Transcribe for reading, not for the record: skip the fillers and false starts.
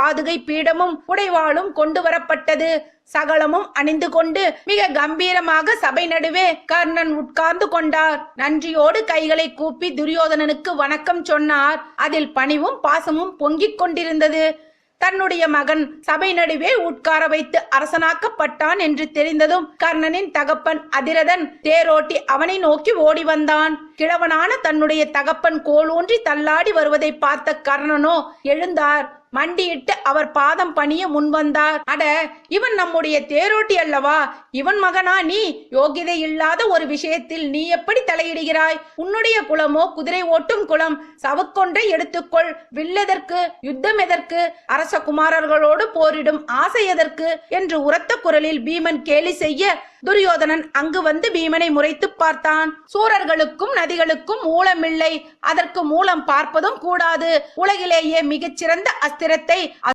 பாதுகை பீடமும் உடைவாளும் கொண்டு வரப்பட்டது. சகலமும் அணிந்து கொண்டு மிக கம்பீரமாக சபை நடுவே கர்ணன் உட்கார்ந்து கொண்டார். நன்றியோடு கைகளை கூப்பி துரியோதனனுக்கு வணக்கம் சொன்னார். அதில் பணிவும் பாசமும் பொங்கிக் கொண்டிருந்தது. தன்னுடைய மகன் சபை நடுவே உட்கார வைத்து அரசனாக்கப்பட்டான் என்று தெரிந்ததும் கர்ணனின் தகப்பன் அதிரதன் தேரோட்டி அவனை நோக்கி ஓடி வந்தான். கிழவனான தன்னுடைய தகப்பன் கோலூன்றி தள்ளாடி வருவதை பார்த்த கர்ணனோ எழுந்தார். மண்டியிட்டு அவர் பாதம் பணிய முன்வந்தார். அட, இவன் நம்முடைய தேரோட்டி அல்லவா? இவன் மகனா நீ? யோகிதை இல்லாத ஒரு விஷயத்தில் நீ எப்படி தலையிடுகிறாய்? உன்னுடைய குலமோ குதிரை ஓட்டும் குலம். சவுக்கொன்றை எடுத்துக்கொள். வில்லெதற்கு? யுத்தம் எதற்கு? அரச குமாரர்களோடு போரிடும் ஆசை எதற்கு என்று உரத்த குரலில் பீமன் கேலி செய்ய துரியோதனன் அங்கு வந்து பீமனை முறைத்து பார்த்தான். சூரர்களுக்கும் நதிகளுக்கும் மூலமில்லை, அதற்கு மூலம் பார்ப்பதும் கூடாது. உலகிலேயே மிகச்சிறந்த அஸ்திரத்தை